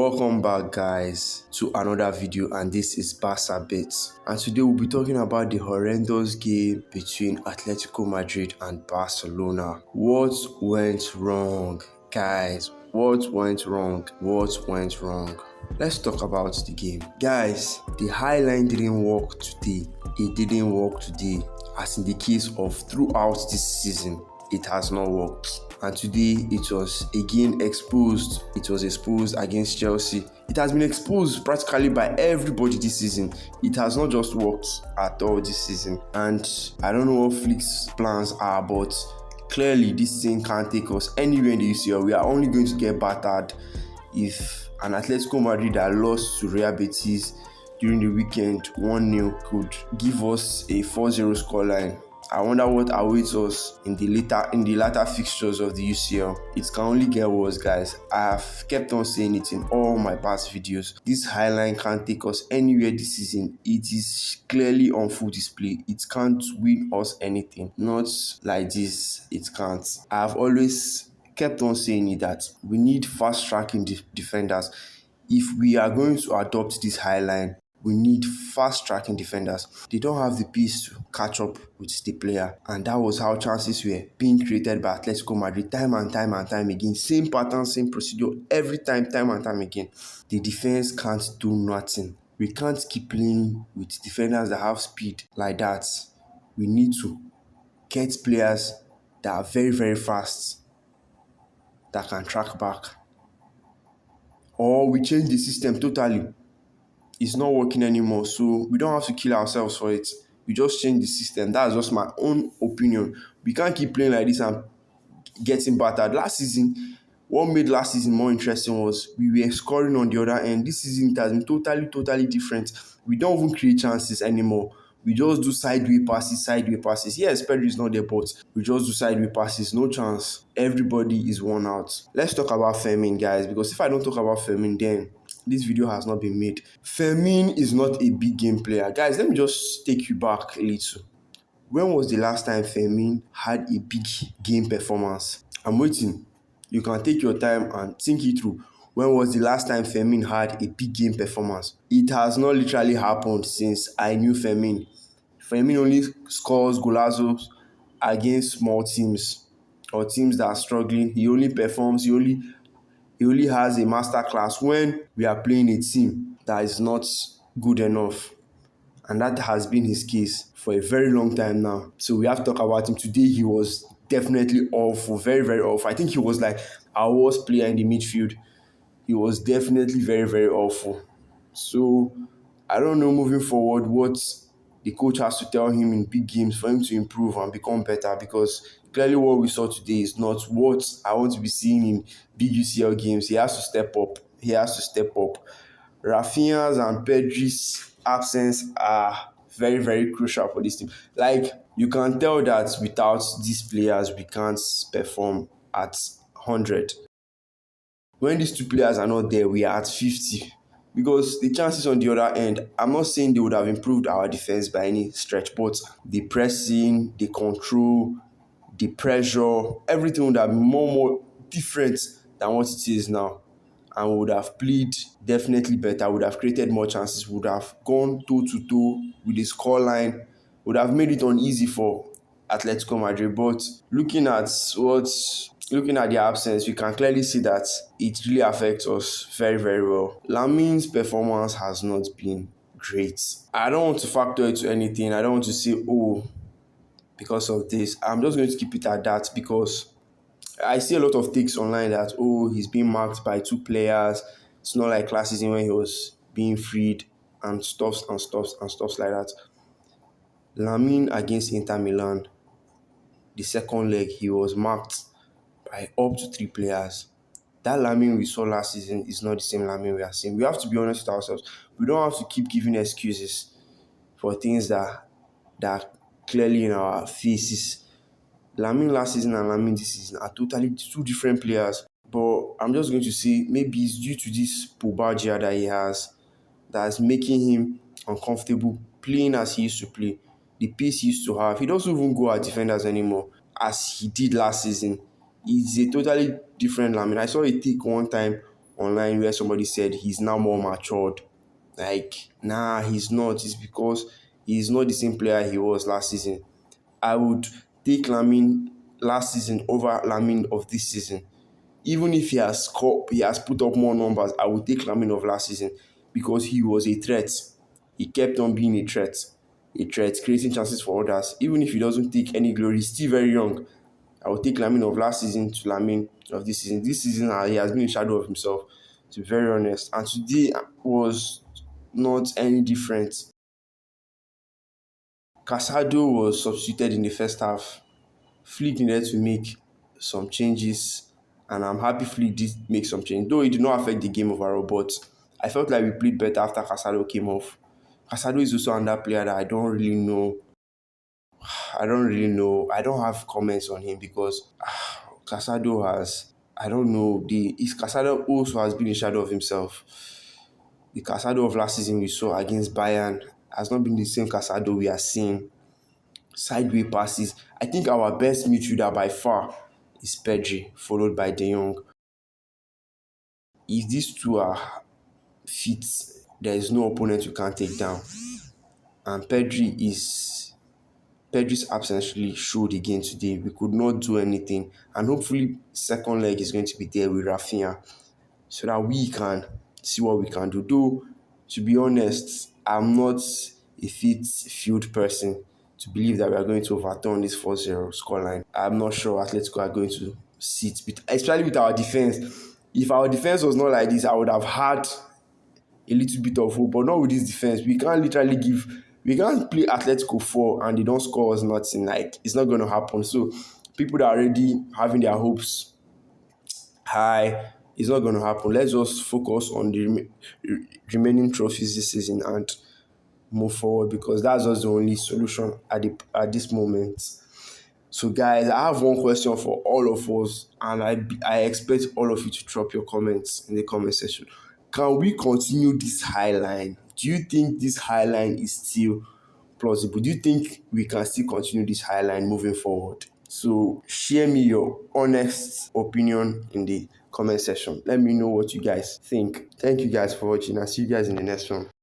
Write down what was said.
Welcome back guys to another video, and this is Barca Bits, and today we'll be talking about the horrendous game between Atletico Madrid and Barcelona. What went wrong, guys? What went wrong? What went wrong? Let's talk about the game. Guys, the high line didn't work today. It didn't work today, as in the case of throughout this season. It has not worked, and today it was again exposed. It was exposed against Chelsea. It has been exposed practically by everybody this season. It has not just worked at all this season, and I don't know what Flick's plans are, but clearly this thing can't take us anywhere in the UCL. We are only going to get battered if an Atletico Madrid that lost to Real Betis during the weekend 1-0 could give us a 4-0 scoreline. I wonder what awaits us in the latter fixtures of the UCL. It can only get worse, guys. I have kept on saying it in all my past videos. This highline can't take us anywhere this season. It is clearly on full display. It can't win us anything. Not like this, it can't. I have always kept on saying it that we need fast-tracking defenders. If we are going to adopt this highline, we need fast-tracking defenders. They don't have the pace to catch up with the player, and that was how chances were being created by Atletico Madrid time and time again. Same pattern, same procedure every time and time again. The defense can't do nothing. We can't keep playing with defenders that have speed like that. We need to get players that are very fast, that can track back, or we change the system totally. It's not working anymore, so we don't have to kill ourselves for it. We just change the system. That's just my own opinion. We can't keep playing like this and getting battered. Last season, what made last season more interesting was we were scoring on the other end. This season it has been totally different. We don't even create chances anymore. We just do sideway passes. Yes, Pedro is not there, but we just do sideway passes. No chance. Everybody is worn out. Let's talk about Fermin, guys, because if I don't talk about Fermin, then this video has not been made. Fermin is not a big game player. Guys, let me just take you back a little. When was the last time Fermin had a big game performance? I'm waiting. You can take your time and think it through. When was the last time Fermin had a big game performance? It has not literally happened since I knew Fermin. Fermin only scores golazos against small teams or teams that are struggling. He only performs, he only has a masterclass when we are playing a team that is not good enough. And that has been his case for a very long time now. So we have to talk about him. Today he was definitely awful, very awful. I think he was like our worst player in the midfield. He was definitely very awful. So I don't know moving forward what the coach has to tell him in big games for him to improve and become better, because clearly what we saw today is not what I want to be seeing in big UCL games. He has to step up. Rafinha's and Pedri's absence are very crucial for this team. Like, you can tell that without these players, we can't perform at 100. When these two players are not there, we are at 50. Because the chances on the other end, I'm not saying they would have improved our defense by any stretch, but the pressing, the control, the pressure, everything would have been more different than what it is now. And we would have played definitely better, would have created more chances, would have gone toe-to-toe with the scoreline, would have made it uneasy for Atletico Madrid. But looking at the absence, we can clearly see that it really affects us very well. Lamin's performance has not been great. I don't want to factor it to anything. I don't want to say, oh, because of this. I'm just going to keep it at that, because I see a lot of takes online that, oh, he's being marked by two players. It's not like last season when he was being freed and stuff like that. Lamine against Inter Milan, the second leg, he was marked by up to 3 players. That Lamine we saw last season is not the same Lamine we are seeing. We have to be honest with ourselves. We don't have to keep giving excuses for things that are clearly in our faces. Lamine last season and Lamine this season are totally 2 different players. But I'm just going to say maybe it's due to this pubalgia that he has that's making him uncomfortable playing as he used to play. The pace he used to have. He doesn't even go at defenders anymore as he did last season. He's a totally different Lamine. I saw a take one time online where somebody said he's now more matured. Like, nah, he's not. It's because he's not the same player he was last season. I would take Lamine last season over Lamine of this season. Even if he has put up more numbers, I would take Lamine of last season because he was a threat. He kept on being a threat, creating chances for others. Even if he doesn't take any glory, he's still very young. I would take Lamine of last season to Lamine of this season. This season, he has been a shadow of himself, to be very honest. And today was not any different. Casado was substituted in the first half. Flick needed to make some changes, and I'm happy Flick did make some change, though it did not affect the game overall. But I felt like we played better after Casado came off. Casado is also another player that I don't really know. I don't have comments on him because Casado has. I don't know. Casado also has been a shadow of himself. The Casado of last season we saw against Bayern has not been the same Casado we are seeing. Sideway passes. I think our best midfielder by far is Pedri, followed by De Jong. If these two are fit, there is no opponent you can't take down. And Pedri's absence really showed again today. We could not do anything. And hopefully second leg is going to be there with Rafinha so that we can see what we can do. Though, to be honest, I'm not a fit field person to believe that we are going to overturn this 4-0 scoreline. I'm not sure Atletico are going to sit, especially with our defense. If our defense was not like this, I would have had a little bit of hope, but not with this defense. We can't play Atletico 4 and they don't score us nothing. Like, it's not going to happen. So, people that are already having their hopes high, it's not going to happen. Let's just focus on the remaining trophies this season and move forward because that's just the only solution at this moment. So, guys, I have one question for all of us, and I expect all of you to drop your comments in the comment section. Can we continue this high line? Do you think this high line is still plausible? Do you think we can still continue this high line moving forward? So, share me your honest opinion in the comment section. Let me know what you guys think. Thank you guys for watching. I'll see you guys in the next one.